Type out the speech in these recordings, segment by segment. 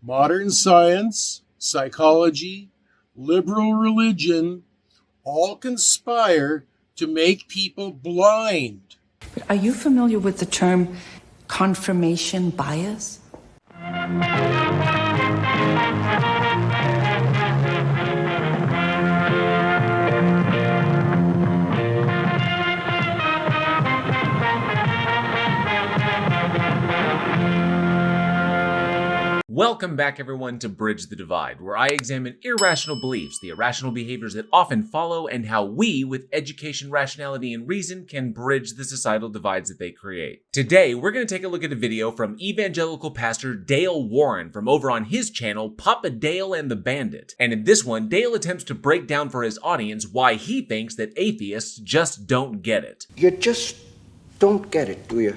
Modern science, psychology, liberal religion all conspire to make people blind. Are you familiar with the term confirmation bias? Welcome back, everyone, to Bridge the Divide, where I examine irrational beliefs, the irrational behaviors that often follow, and how we, with education, rationality, and reason, can bridge the societal divides that they create. Today, we're going to take a look at a video from evangelical pastor Dale Warren from over on his channel, Papa Dale and the Bandit. And in this one, Dale attempts to break down for his audience why he thinks that atheists just don't get it. You just don't get it, do you?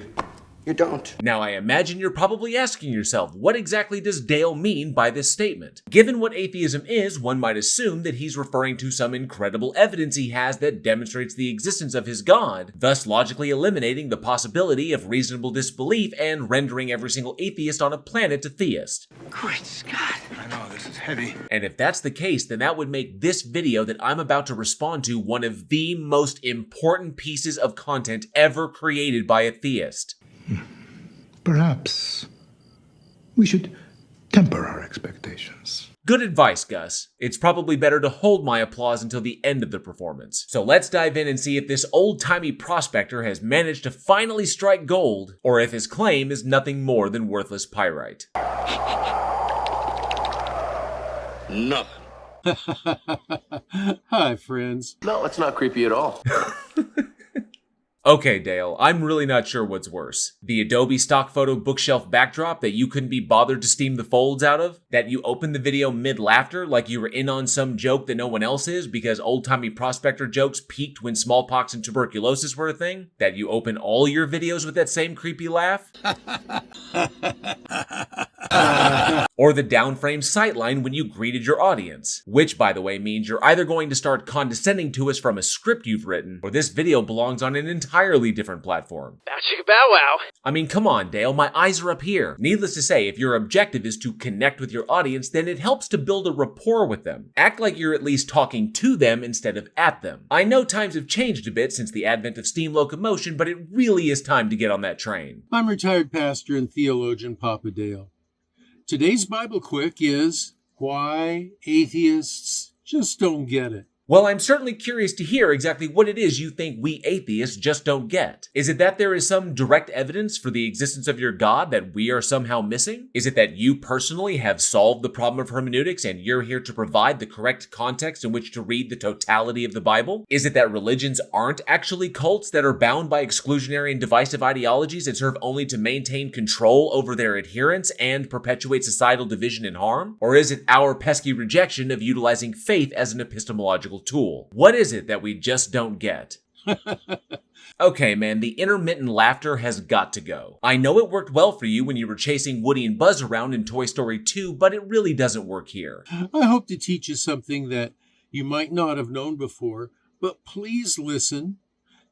You don't. Now, I imagine you're probably asking yourself, what exactly does Dale mean by this statement? Given what atheism is, one might assume that he's referring to some incredible evidence he has that demonstrates the existence of his God, thus logically eliminating the possibility of reasonable disbelief and rendering every single atheist on a planet a theist. Great Scott. I know, this is heavy. And if that's the case, then that would make this video that I'm about to respond to one of the most important pieces of content ever created by a theist. Perhaps we should temper our expectations. Good advice, Gus. It's probably better to hold my applause until the end of the performance. So let's dive in and see if this old-timey prospector has managed to finally strike gold, or if his claim is nothing more than worthless pyrite. Nothing. Hi, friends. No, it's not creepy at all. Okay, Dale, I'm really not sure what's worse. The Adobe stock photo bookshelf backdrop that you couldn't be bothered to steam the folds out of? That you opened the video mid-laughter like you were in on some joke that no one else is because old-timey prospector jokes peaked when smallpox and tuberculosis were a thing? That you open all your videos with that same creepy laugh? Or the downframe sightline when you greeted your audience. Which, by the way, means you're either going to start condescending to us from a script you've written, or this video belongs on an entirely different platform. Bow chicka bow wow. I mean, come on, Dale, my eyes are up here. Needless to say, if your objective is to connect with your audience, then it helps to build a rapport with them. Act like you're at least talking to them instead of at them. I know times have changed a bit since the advent of steam locomotion, but it really is time to get on that train. I'm retired pastor and theologian Papa Dale. Today's Bible Quick is Why Atheists Just Don't Get It. Well, I'm certainly curious to hear exactly what it is you think we atheists just don't get. Is it that there is some direct evidence for the existence of your God that we are somehow missing? Is it that you personally have solved the problem of hermeneutics and you're here to provide the correct context in which to read the totality of the Bible? Is it that religions aren't actually cults that are bound by exclusionary and divisive ideologies that serve only to maintain control over their adherents and perpetuate societal division and harm? Or is it our pesky rejection of utilizing faith as an epistemological tool? What is it that we just don't get? Okay, man, the intermittent laughter has got to go. I know it worked well for you when you were chasing Woody and Buzz around in Toy Story 2, but it really doesn't work here. I hope to teach you something that you might not have known before, but please listen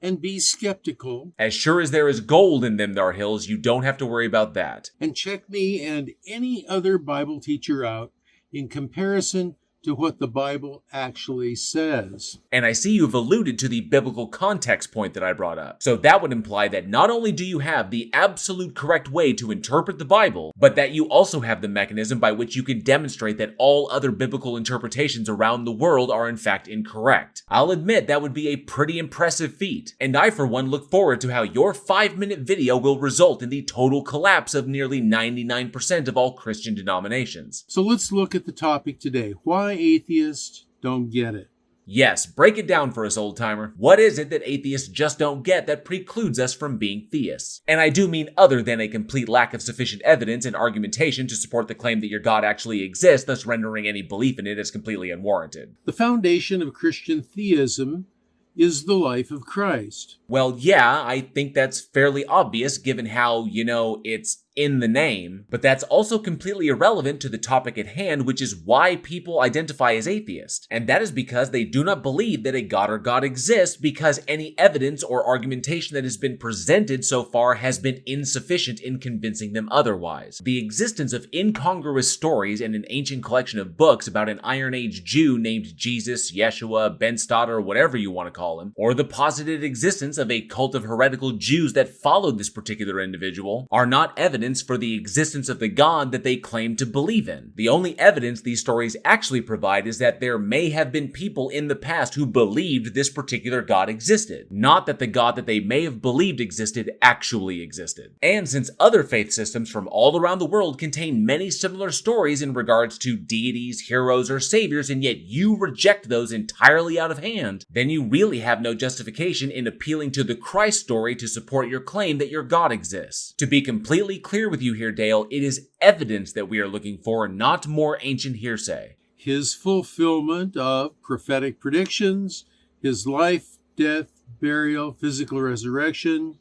and be skeptical. As sure as there is gold in them thar hills, you don't have to worry about that. And check me and any other Bible teacher out in comparison to what the Bible actually says. And I see you've alluded to the biblical context point that I brought up. So that would imply that not only do you have the absolute correct way to interpret the Bible, but that you also have the mechanism by which you can demonstrate that all other biblical interpretations around the world are in fact incorrect. I'll admit that would be a pretty impressive feat. And I, for one, look forward to how your 5-minute video will result in the total collapse of nearly 99% of all Christian denominations. So let's look at the topic today. Why atheists don't get it. Yes, break it down for us, old-timer. What is it that atheists just don't get that precludes us from being theists? And I do mean other than a complete lack of sufficient evidence and argumentation to support the claim that your God actually exists, thus rendering any belief in it as completely unwarranted. The foundation of Christian theism is the life of Christ. Well, yeah, I think that's fairly obvious given how, it's in the name, but that's also completely irrelevant to the topic at hand, which is why people identify as atheist. And that is because they do not believe that a God or God exists, because any evidence or argumentation that has been presented so far has been insufficient in convincing them otherwise. The existence of incongruous stories in an ancient collection of books about an Iron Age Jew named Jesus, Yeshua, Ben Stoddard, or whatever you want to call him, or the posited existence of a cult of heretical Jews that followed this particular individual, are not evidence for the existence of the God that they claim to believe in. The only evidence these stories actually provide is that there may have been people in the past who believed this particular God existed, not that the God that they may have believed existed actually existed. And since other faith systems from all around the world contain many similar stories in regards to deities, heroes, or saviors, and yet you reject those entirely out of hand, then you really have no justification in appealing to the Christ story to support your claim that your God exists. To be completely clear with you here, Dale, it is evidence that we are looking for, not more ancient hearsay. His fulfillment of prophetic predictions, his life, death, burial, physical resurrection,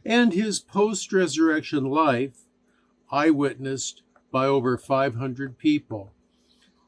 and his post-resurrection life, eyewitnessed by over 500 people.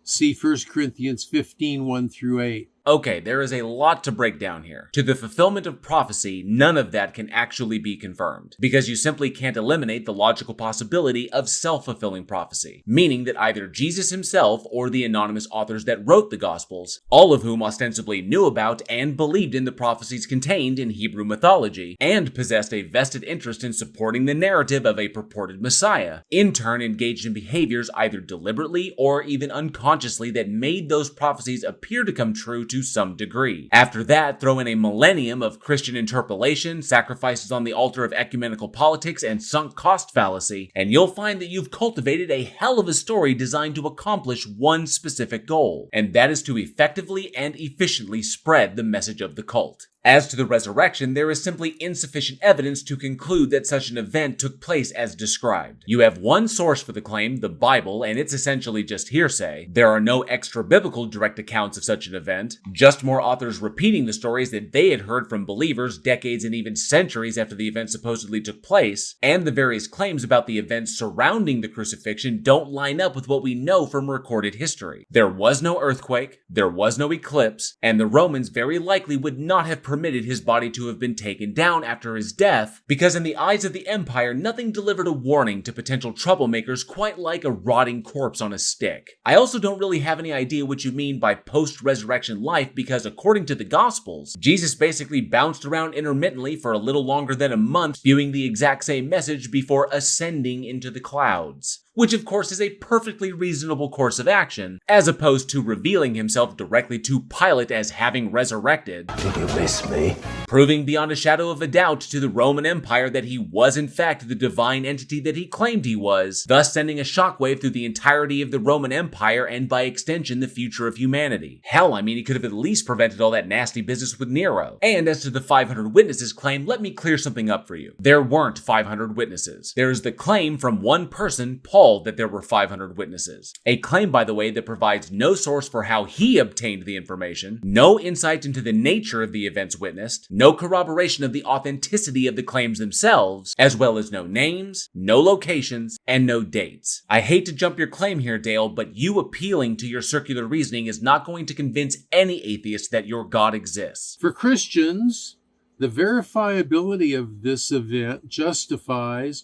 See 1 Corinthians 15, 1 through 8. Okay, there is a lot to break down here. To the fulfillment of prophecy, none of that can actually be confirmed, because you simply can't eliminate the logical possibility of self-fulfilling prophecy, meaning that either Jesus himself or the anonymous authors that wrote the Gospels, all of whom ostensibly knew about and believed in the prophecies contained in Hebrew mythology, and possessed a vested interest in supporting the narrative of a purported Messiah, in turn engaged in behaviors either deliberately or even unconsciously that made those prophecies appear to come true to some degree. After that, throw in a millennium of Christian interpolation, sacrifices on the altar of ecumenical politics, and sunk cost fallacy, and you'll find that you've cultivated a hell of a story designed to accomplish one specific goal, and that is to effectively and efficiently spread the message of the cult. As to the resurrection, there is simply insufficient evidence to conclude that such an event took place as described. You have one source for the claim, the Bible, and it's essentially just hearsay. There are no extra-biblical direct accounts of such an event, just more authors repeating the stories that they had heard from believers decades and even centuries after the event supposedly took place, and the various claims about the events surrounding the crucifixion don't line up with what we know from recorded history. There was no earthquake, there was no eclipse, and the Romans very likely would not have permitted his body to have been taken down after his death, because in the eyes of the empire, nothing delivered a warning to potential troublemakers quite like a rotting corpse on a stick. I also don't really have any idea what you mean by post-resurrection life, because according to the Gospels, Jesus basically bounced around intermittently for a little longer than a month, spewing the exact same message before ascending into the clouds. Which of course is a perfectly reasonable course of action, as opposed to revealing himself directly to Pilate as having resurrected. Did you miss me? Proving beyond a shadow of a doubt to the Roman Empire that he was in fact the divine entity that he claimed he was, thus sending a shockwave through the entirety of the Roman Empire and by extension the future of humanity. Hell, I mean, he could have at least prevented all that nasty business with Nero. And as to the 500 witnesses claim, let me clear something up for you. There weren't 500 witnesses. There is the claim from one person, Paul, that there were 500 witnesses. A claim, by the way, that provides no source for how he obtained the information, no insight into the nature of the events witnessed, no corroboration of the authenticity of the claims themselves, as well as no names, no locations, and no dates. I hate to jump your claim here, Dale, but you appealing to your circular reasoning is not going to convince any atheist that your God exists. For Christians, the verifiability of this event justifies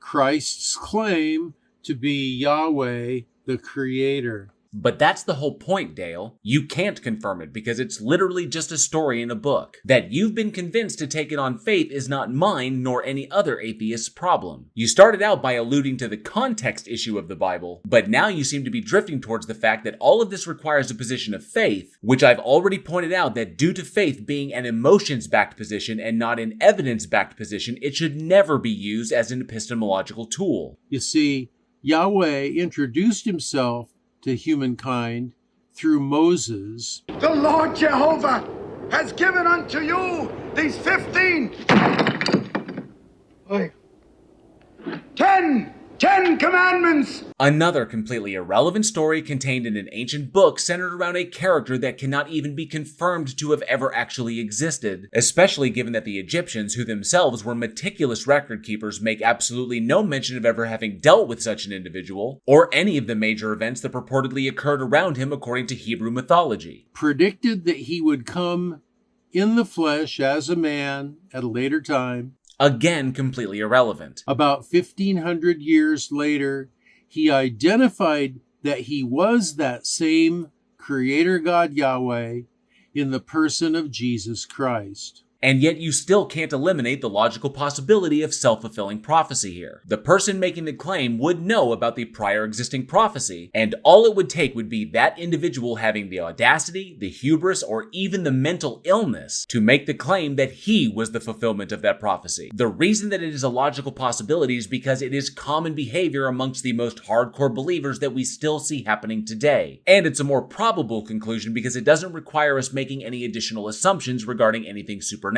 Christ's claim to be Yahweh, the Creator. But that's the whole point, Dale. You can't confirm it because it's literally just a story in a book. That you've been convinced to take it on faith is not mine nor any other atheist's problem. You started out by alluding to the context issue of the Bible, but now you seem to be drifting towards the fact that all of this requires a position of faith, which I've already pointed out that due to faith being an emotions-backed position and not an evidence-backed position, it should never be used as an epistemological tool. You see, Yahweh introduced himself to humankind through Moses. The Lord Jehovah has given unto you these 15, 10 10 Commandments. Another completely irrelevant story contained in an ancient book centered around a character that cannot even be confirmed to have ever actually existed, especially given that the Egyptians, who themselves were meticulous record keepers, make absolutely no mention of ever having dealt with such an individual, or any of the major events that purportedly occurred around him according to Hebrew mythology. Predicted that he would come in the flesh as a man at a later time. Again, completely irrelevant. About 1,500 years later, he identified that he was that same Creator God Yahweh in the person of Jesus Christ. And yet you still can't eliminate the logical possibility of self-fulfilling prophecy here. The person making the claim would know about the prior existing prophecy, and all it would take would be that individual having the audacity, the hubris, or even the mental illness to make the claim that he was the fulfillment of that prophecy. The reason that it is a logical possibility is because it is common behavior amongst the most hardcore believers that we still see happening today. And it's a more probable conclusion because it doesn't require us making any additional assumptions regarding anything supernatural.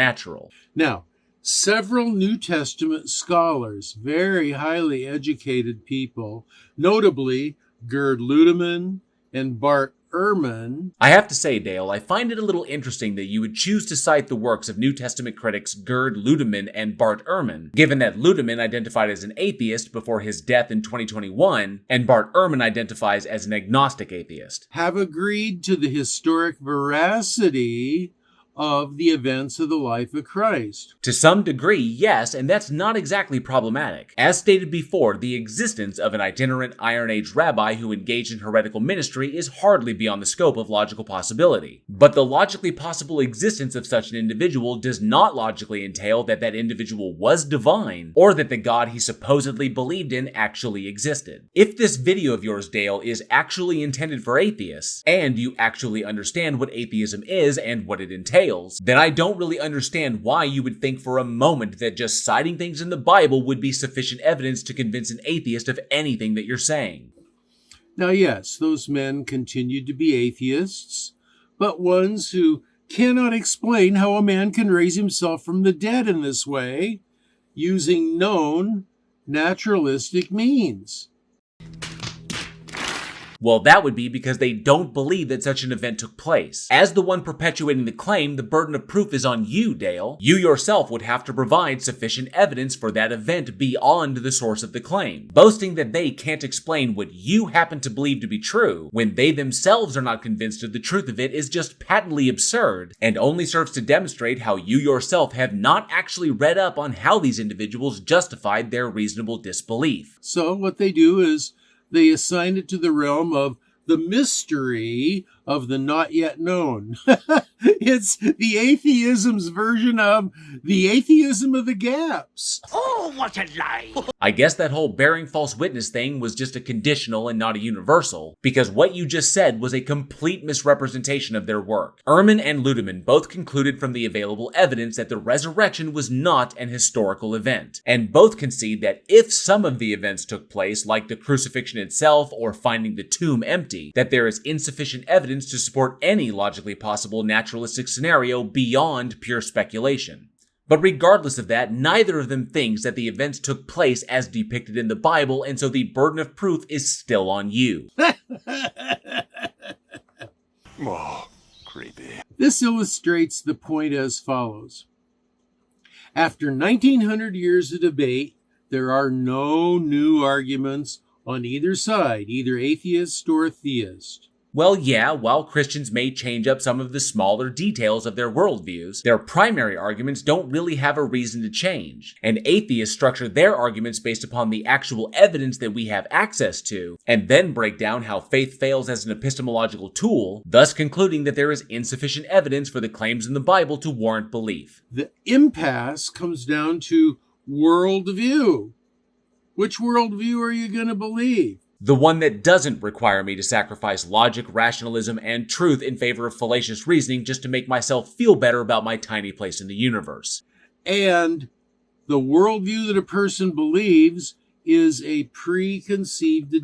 Now, several New Testament scholars, very highly educated people, notably Gerd Ludemann and Bart Ehrman. I have to say, Dale, I find it a little interesting that you would choose to cite the works of New Testament critics Gerd Ludemann and Bart Ehrman, given that Ludemann identified as an atheist before his death in 2021, and Bart Ehrman identifies as an agnostic atheist. Have agreed to the historic veracity of the events of the life of Christ. To some degree, yes, and that's not exactly problematic. As stated before, the existence of an itinerant Iron Age rabbi who engaged in heretical ministry is hardly beyond the scope of logical possibility. But the logically possible existence of such an individual does not logically entail that that individual was divine, or that the God he supposedly believed in actually existed. If this video of yours, Dale, is actually intended for atheists, and you actually understand what atheism is and what it entails, then I don't really understand why you would think for a moment that just citing things in the Bible would be sufficient evidence to convince an atheist of anything that you're saying. Now, yes, those men continued to be atheists, but ones who cannot explain how a man can raise himself from the dead in this way, using known naturalistic means. Well, that would be because they don't believe that such an event took place. As the one perpetuating the claim, the burden of proof is on you, Dale. You yourself would have to provide sufficient evidence for that event beyond the source of the claim. Boasting that they can't explain what you happen to believe to be true, when they themselves are not convinced of the truth of it, is just patently absurd, and only serves to demonstrate how you yourself have not actually read up on how these individuals justified their reasonable disbelief. So what they do is they assign it to the realm of the mystery of the not yet known. It's the atheism's version of the atheism of the gaps. Oh, what a lie! I guess that whole bearing false witness thing was just a conditional and not a universal, because what you just said was a complete misrepresentation of their work. Ehrman and Ludemann both concluded from the available evidence that the resurrection was not an historical event, and both concede that if some of the events took place, like the crucifixion itself or finding the tomb empty, that there is insufficient evidence to support any logically possible naturalistic scenario beyond pure speculation. But regardless of that, neither of them thinks that the events took place as depicted in the Bible, and so the burden of proof is still on you. Oh, creepy. This illustrates the point as follows. After 1900 years of debate, there are no new arguments on either side, either atheist or theist. Well, yeah, while Christians may change up some of the smaller details of their worldviews, their primary arguments don't really have a reason to change, and atheists structure their arguments based upon the actual evidence that we have access to, and then break down how faith fails as an epistemological tool, thus concluding that there is insufficient evidence for the claims in the Bible to warrant belief. The impasse comes down to worldview. Which worldview are you going to believe? The one that doesn't require me to sacrifice logic, rationalism, and truth in favor of fallacious reasoning just to make myself feel better about my tiny place in the universe. And the worldview that a person believes is a preconceived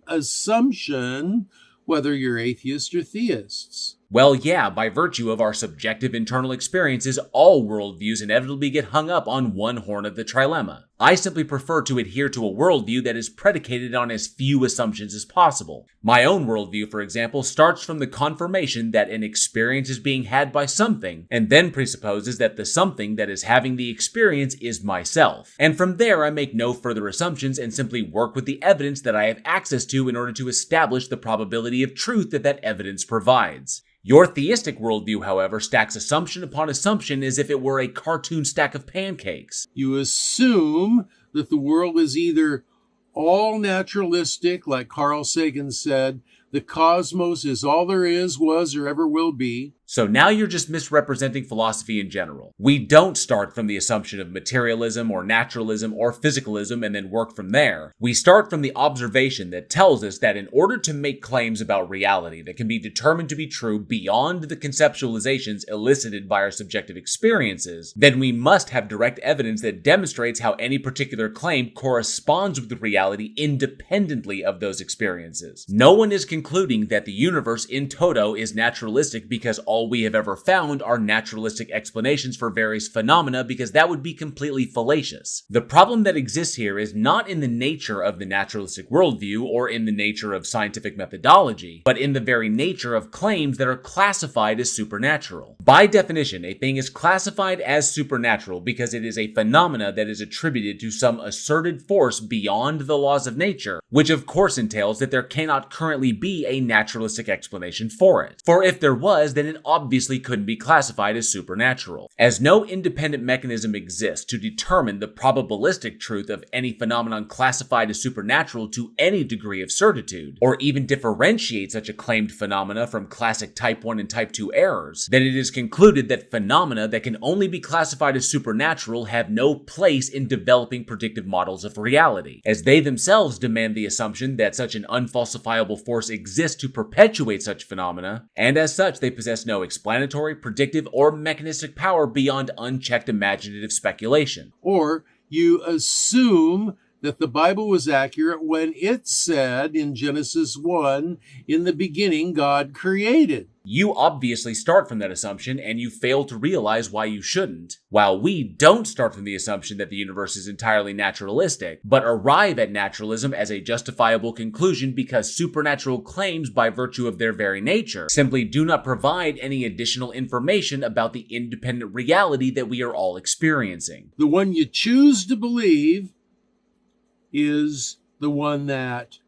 assumption, whether you're atheists or theists. Well, yeah, by virtue of our subjective internal experiences, all worldviews inevitably get hung up on one horn of the trilemma. I simply prefer to adhere to a worldview that is predicated on as few assumptions as possible. My own worldview, for example, starts from the confirmation that an experience is being had by something, and then presupposes that the something that is having the experience is myself. And from there, I make no further assumptions and simply work with the evidence that I have access to in order to establish the probability of truth that evidence provides. Your theistic worldview, however, stacks assumption upon assumption as if it were a cartoon stack of pancakes. You assume that the world is either all naturalistic, like Carl Sagan said, the cosmos is all there is, was, or ever will be. So now you're just misrepresenting philosophy in general. We don't start from the assumption of materialism or naturalism or physicalism and then work from there. We start from the observation that tells us that in order to make claims about reality that can be determined to be true beyond the conceptualizations elicited by our subjective experiences, then we must have direct evidence that demonstrates how any particular claim corresponds with reality independently of those experiences. No one is concluding that the universe in toto is naturalistic because all we have ever found are naturalistic explanations for various phenomena, because that would be completely fallacious. The problem that exists here is not in the nature of the naturalistic worldview or in the nature of scientific methodology, but in the very nature of claims that are classified as supernatural. By definition, a thing is classified as supernatural because it is a phenomena that is attributed to some asserted force beyond the laws of nature, which of course entails that there cannot currently be a naturalistic explanation for it. For if there was, then it obviously couldn't be classified as supernatural. As no independent mechanism exists to determine the probabilistic truth of any phenomenon classified as supernatural to any degree of certitude, or even differentiate such a claimed phenomena from classic type 1 and type 2 errors, then it is concluded that phenomena that can only be classified as supernatural have no place in developing predictive models of reality, as they themselves demand the assumption that such an unfalsifiable force exists to perpetuate such phenomena, and as such they possess no explanatory, predictive, or mechanistic power beyond unchecked imaginative speculation. Or you assume that the Bible was accurate when it said in Genesis 1, in the beginning God created. You obviously start from that assumption, and you fail to realize why you shouldn't. While we don't start from the assumption that the universe is entirely naturalistic, but arrive at naturalism as a justifiable conclusion because supernatural claims, by virtue of their very nature, simply do not provide any additional information about the independent reality that we are all experiencing. The one you choose to believe is the one that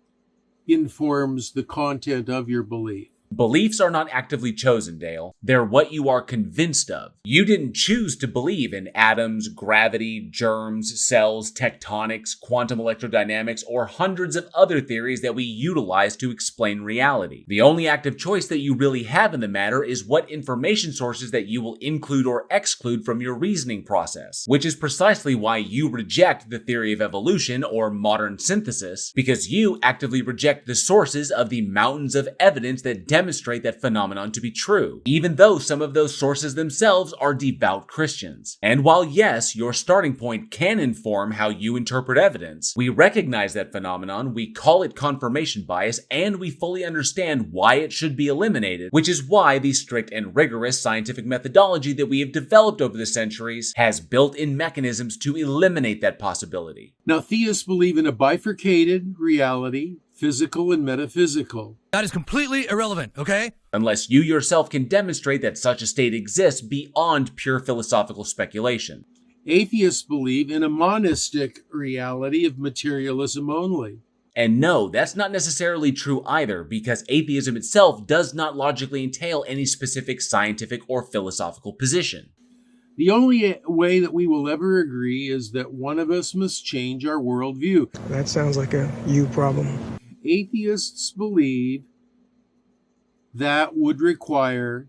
informs the content of your belief. Beliefs are not actively chosen, Dale. They're what you are convinced of. You didn't choose to believe in atoms, gravity, germs, cells, tectonics, quantum electrodynamics, or hundreds of other theories that we utilize to explain reality. The only active choice that you really have in the matter is what information sources that you will include or exclude from your reasoning process, which is precisely why you reject the theory of evolution or modern synthesis, because you actively reject the sources of the mountains of evidence that demonstrate that phenomenon to be true, even though some of those sources themselves are devout Christians. And while yes, your starting point can inform how you interpret evidence, we recognize that phenomenon, we call it confirmation bias, and we fully understand why it should be eliminated, which is why the strict and rigorous scientific methodology that we have developed over the centuries has built-in mechanisms to eliminate that possibility. Now, theists believe in a bifurcated reality, physical and metaphysical. That is completely irrelevant, okay? Unless you yourself can demonstrate that such a state exists beyond pure philosophical speculation. Atheists believe in a monistic reality of materialism only. And no, that's not necessarily true either, because atheism itself does not logically entail any specific scientific or philosophical position. The only way that we will ever agree is that one of us must change our worldview. That sounds like a you problem. Atheists believe that would require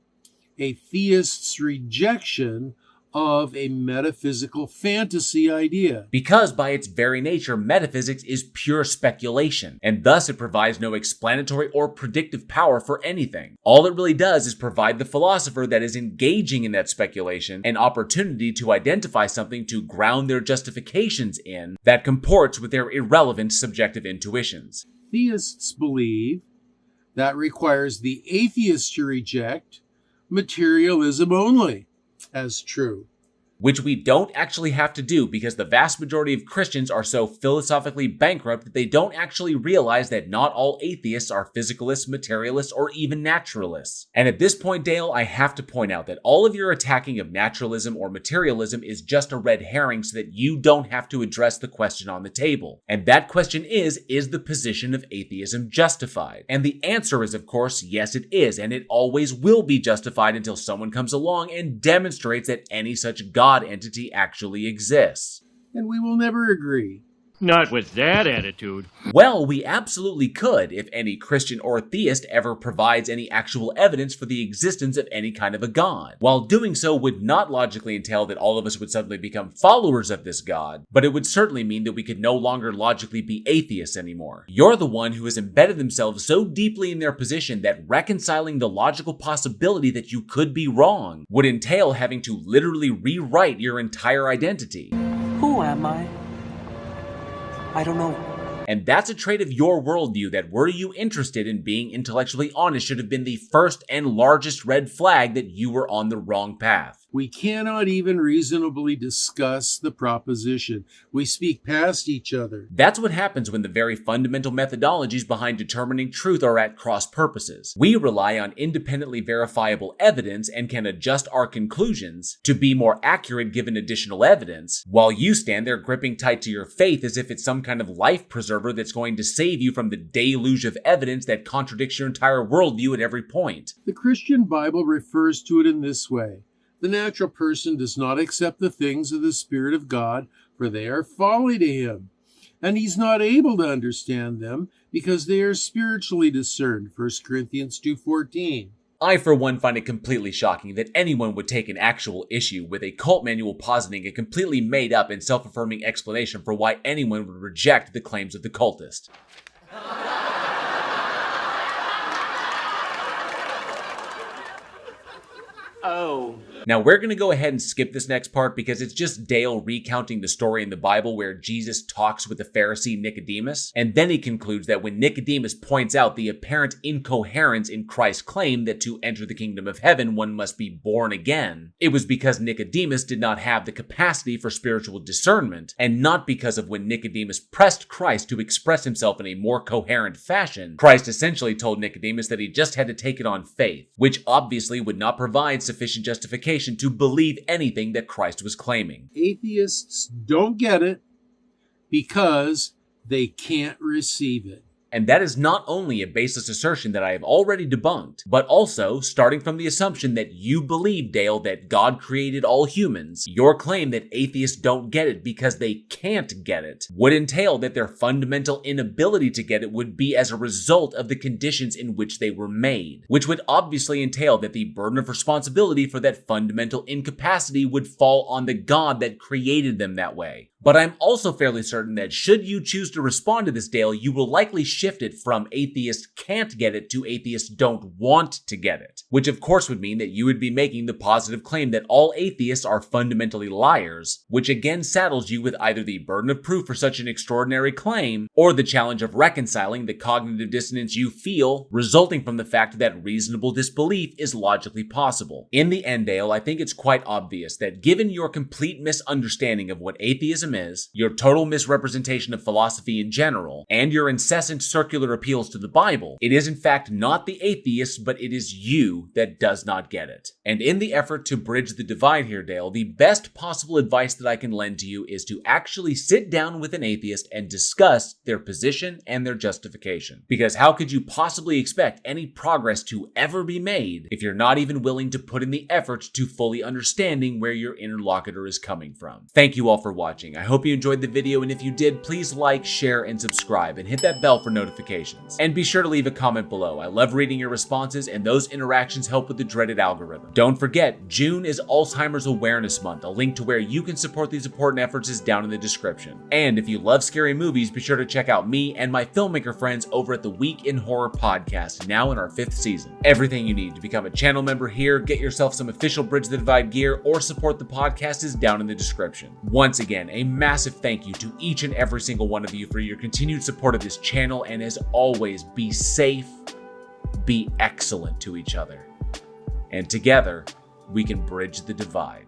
a theist's rejection of a metaphysical fantasy idea. Because by its very nature, metaphysics is pure speculation, and thus it provides no explanatory or predictive power for anything. All it really does is provide the philosopher that is engaging in that speculation an opportunity to identify something to ground their justifications in that comports with their irrelevant subjective intuitions. Theists believe That requires the atheist to reject materialism only as true. Which we don't actually have to do because the vast majority of Christians are so philosophically bankrupt that they don't actually realize that not all atheists are physicalists, materialists, or even naturalists. And at this point, Dale, I have to point out that all of your attacking of naturalism or materialism is just a red herring so that you don't have to address the question on the table. And that question is the position of atheism justified? And the answer is, of course, yes it is, and it always will be justified until someone comes along and demonstrates that any such God entity actually exists. And we will never agree. Not with that attitude. Well, we absolutely could if any Christian or theist ever provides any actual evidence for the existence of any kind of a God. While doing so would not logically entail that all of us would suddenly become followers of this God, but it would certainly mean that we could no longer logically be atheists anymore. You're the one who has embedded themselves so deeply in their position that reconciling the logical possibility that you could be wrong would entail having to literally rewrite your entire identity. Who am I? I don't know. And that's a trait of your worldview that, were you interested in being intellectually honest, should have been the first and largest red flag that you were on the wrong path. We cannot even reasonably discuss the proposition. We speak past each other. That's what happens when the very fundamental methodologies behind determining truth are at cross purposes. We rely on independently verifiable evidence and can adjust our conclusions to be more accurate given additional evidence, while you stand there gripping tight to your faith as if it's some kind of life preserver that's going to save you from the deluge of evidence that contradicts your entire worldview at every point. The Christian Bible refers to it in this way. The natural person does not accept the things of the Spirit of God, for they are folly to him, and he's not able to understand them because they are spiritually discerned. 1 Corinthians 2:14. I, for one, find it completely shocking that anyone would take an actual issue with a cult manual positing a completely made-up and self-affirming explanation for why anyone would reject the claims of the cultist. Oh. Now, we're going to go ahead and skip this next part because it's just Dale recounting the story in the Bible where Jesus talks with the Pharisee Nicodemus, and then he concludes that when Nicodemus points out the apparent incoherence in Christ's claim that to enter the kingdom of heaven one must be born again, it was because Nicodemus did not have the capacity for spiritual discernment, and not because of when Nicodemus pressed Christ to express himself in a more coherent fashion. Christ essentially told Nicodemus that he just had to take it on faith, which obviously would not provide sufficient justification to believe anything that Christ was claiming. Atheists don't get it because they can't receive it. And that is not only a baseless assertion that I have already debunked, but also starting from the assumption that you believe, Dale, that God created all humans. Your claim that atheists don't get it because they can't get it would entail that their fundamental inability to get it would be as a result of the conditions in which they were made, which would obviously entail that the burden of responsibility for that fundamental incapacity would fall on the God that created them that way. But I'm also fairly certain that should you choose to respond to this, Dale, you will likely shift it from atheists can't get it to atheists don't want to get it, which of course would mean that you would be making the positive claim that all atheists are fundamentally liars, which again saddles you with either the burden of proof for such an extraordinary claim or the challenge of reconciling the cognitive dissonance you feel resulting from the fact that reasonable disbelief is logically possible. In the end, Dale, I think it's quite obvious that given your complete misunderstanding of what atheism is, your total misrepresentation of philosophy in general, and your incessant circular appeals to the Bible, it is in fact not the atheists, but it is you that does not get it. And in the effort to bridge the divide here, Dale, the best possible advice that I can lend to you is to actually sit down with an atheist and discuss their position and their justification. Because how could you possibly expect any progress to ever be made if you're not even willing to put in the effort to fully understanding where your interlocutor is coming from? Thank you all for watching. I hope you enjoyed the video, and if you did, please like, share, and subscribe, and hit that bell for notifications. And be sure to leave a comment below. I love reading your responses, and those interactions help with the dreaded algorithm. Don't forget, June is Alzheimer's Awareness Month. A link to where you can support these important efforts is down in the description. And if you love scary movies, be sure to check out me and my filmmaker friends over at the Week in Horror podcast, now in our 5th season. Everything you need to become a channel member here, get yourself some official Bridge the Divide gear, or support the podcast is down in the description. Once again, a massive thank you to each and every single one of you for your continued support of this channel, and as always, be safe be excellent to each other. And together, we can bridge the divide.